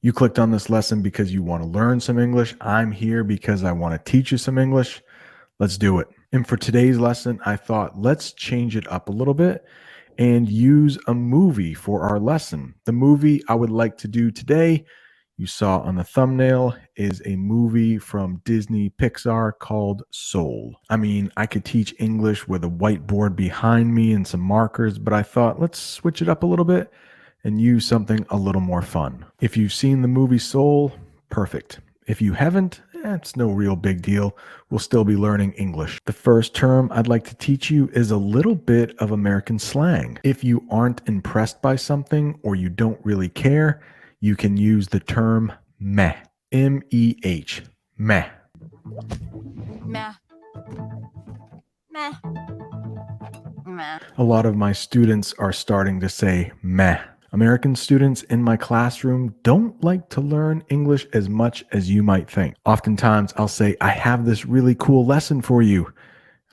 You clicked on this lesson because you want to learn some English. I'm here because I want to teach you some English. Let's do it. And for today's lesson, I thought let's change it up a little bit and use a movie for our lesson. The movie I would like to do today, you saw on the thumbnail, is a movie from Disney Pixar called Soul. I mean, I could teach English with a whiteboard behind me and some markers, but I thought let's switch it up a little bit and use something a little more fun. If you've seen the movie Soul, perfect. If you haven't, it's no real big deal. We'll still be learning English. The first term I'd like to teach you is a little bit of American slang. If you aren't impressed by something or you don't really care, you can use the term meh. M-E-H. Meh. Meh. Meh. Meh. A lot of my students are starting to say meh. American students in my classroom don't like to learn English as much as you might think. Oftentimes I'll say, I have this really cool lesson for you.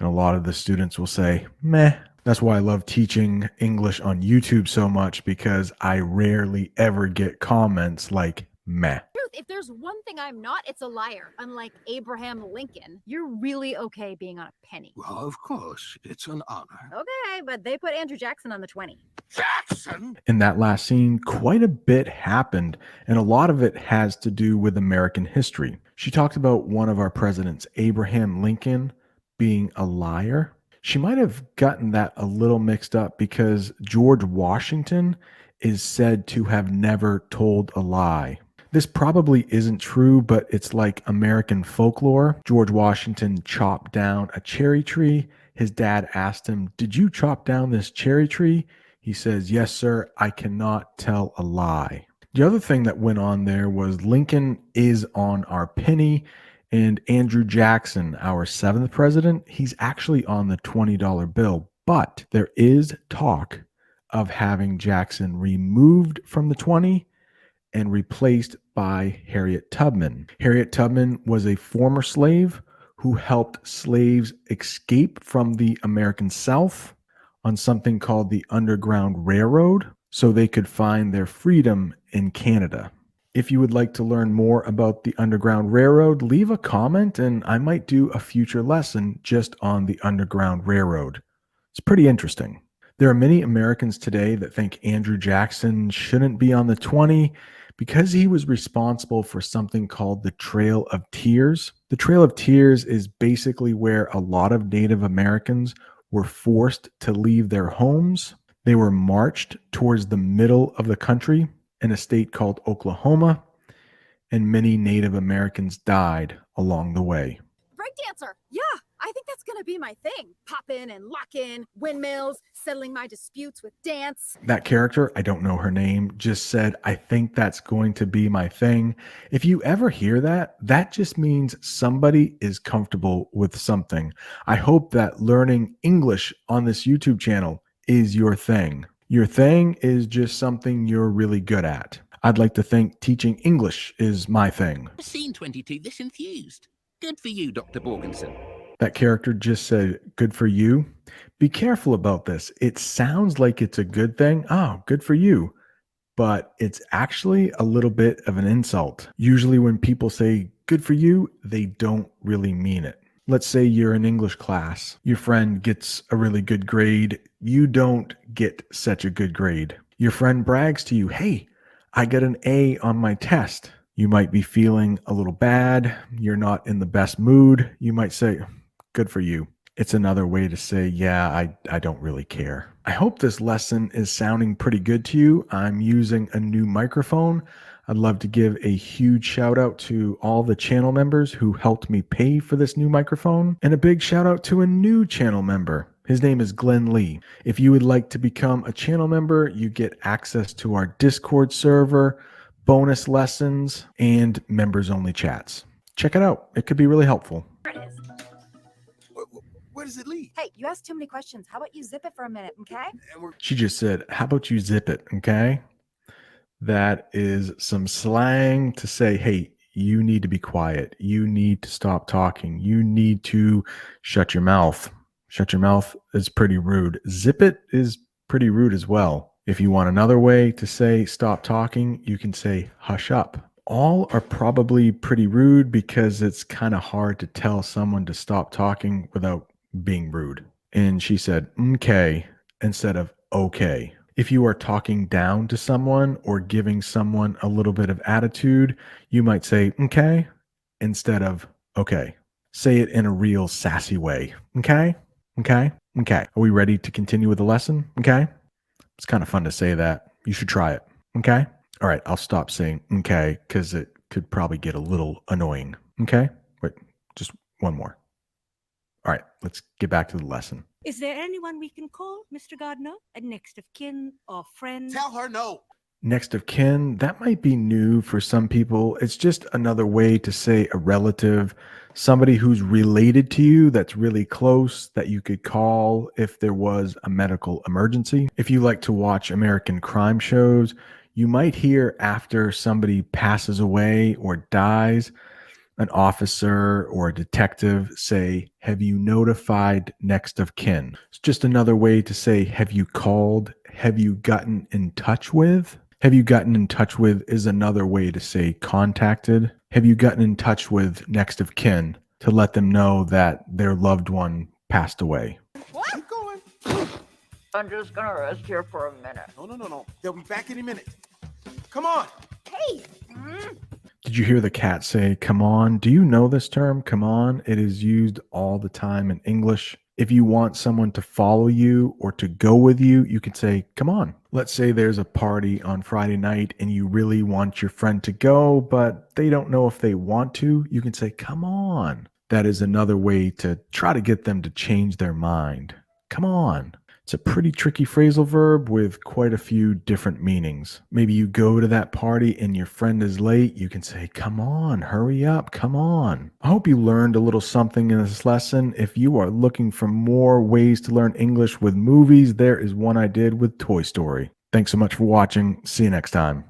And a lot of the students will say, meh. That's why I love teaching English on YouTube so much, because I rarely ever get comments like meh. If there's one thing I'm not, it's a liar. Unlike Abraham Lincoln, you're really okay being on a penny. Well, of course, it's an honor. Okay, but they put Andrew Jackson on the 20. Jackson? In that last scene, quite a bit happened, and a lot of it has to do with American history. She talked about one of our presidents, Abraham Lincoln, being a liar. She might have gotten that a little mixed up because George Washington is said to have never told a lie. This probably isn't true, but it's like American folklore. George Washington chopped down a cherry tree. His dad asked him, "Did you chop down this cherry tree?" He says, "Yes, sir. I cannot tell a lie." The other thing that went on there was Lincoln is on our penny, and Andrew Jackson, our 7th president, he's actually on the $20 bill. But there is talk of having Jackson removed from the 20 and replaced by Harriet Tubman. Harriet Tubman was a former slave who helped slaves escape from the American South on something called the Underground Railroad so they could find their freedom in Canada. If you would like to learn more about the Underground Railroad, leave a comment and I might do a future lesson just on the Underground Railroad. It's pretty interesting. There are many Americans today that think Andrew Jackson shouldn't be on the 20 because he was responsible for something called the Trail of Tears. The Trail of Tears is basically where a lot of Native Americans were forced to leave their homes. They were marched towards the middle of the country in a state called Oklahoma, and many Native Americans died along the way. Breakdancer, yeah, I think that's gonna be my thing. Pop in and lock in, windmills, settling my disputes with dance. That character, I don't know her name, just said, I think that's going to be my thing. If you ever hear that, that just means somebody is comfortable with something. I hope that learning English on this YouTube channel is your thing. Your thing is just something you're really good at. I'd like to think teaching English is my thing. Scene 22 this enthused. Good for you, Dr. Borgenson. That character just said, good for you. Be careful about this. It sounds like it's a good thing. Oh, good for you. But it's actually a little bit of an insult. Usually when people say good for you, they don't really mean it. Let's say you're in English class. Your friend gets a really good grade. You don't get such a good grade. Your friend brags to you, hey, I got an A on my test. You might be feeling a little bad. You're not in the best mood. You might say, good for you. It's another way to say, yeah, I don't really care. I hope this lesson is sounding pretty good to you. I'm using a new microphone. I'd love to give a huge shout out to all the channel members who helped me pay for this new microphone, and a big shout out to a new channel member. His name is Glenn Lee. If you would like to become a channel member, you get access to our Discord server, bonus lessons, and members only chats. Check it out. It could be really helpful. There it is. Where does it lead? Hey, you asked too many questions. How about you zip it for a minute, okay? She just said, how about you zip it, okay? That is some slang to say, hey, you need to be quiet. You need to stop talking. You need to shut your mouth. Shut your mouth is pretty rude. Zip it is pretty rude as well. If you want another way to say stop talking, you can say hush up. All are probably pretty rude because it's kind of hard to tell someone to stop talking without being rude. And she said, okay, instead of okay. If you are talking down to someone or giving someone a little bit of attitude, you might say okay instead of okay. Say it in a real sassy way. Okay? Okay? Okay. Are we ready to continue with the lesson? Okay? It's kind of fun to say that. You should try it. Okay? All right, I'll stop saying okay because it could probably get a little annoying. Okay? Wait, just one more. All right, let's get back to the lesson. Is there anyone we can call, Mr. Gardner? A next of kin or friend? Tell her no. Next of kin, that might be new for some people. It's just another way to say a relative, somebody who's related to you that's really close that you could call if there was a medical emergency. If you like to watch American crime shows, you might hear after somebody passes away or dies, an officer or a detective say, have you notified next of kin? It's just another way to say, have you called? Have you gotten in touch with? Have you gotten in touch with is another way to say contacted. Have you gotten in touch with next of kin to let them know that their loved one passed away? Keep going. I'm just gonna rest here for a minute. No. They'll be back any minute. Come on. Hey! Did you hear the cat say, come on? Do you know this term, come on? It is used all the time in English. If you want someone to follow you or to go with you, you can say, come on. Let's say there's a party on Friday night and you really want your friend to go, but they don't know if they want to. You can say, come on. That is another way to try to get them to change their mind. Come on. It's a pretty tricky phrasal verb with quite a few different meanings. Maybe you go to that party and your friend is late. You can say, come on, hurry up, come on. I hope you learned a little something in this lesson. If you are looking for more ways to learn English with movies, there is one I did with Toy Story. Thanks so much for watching. See you next time.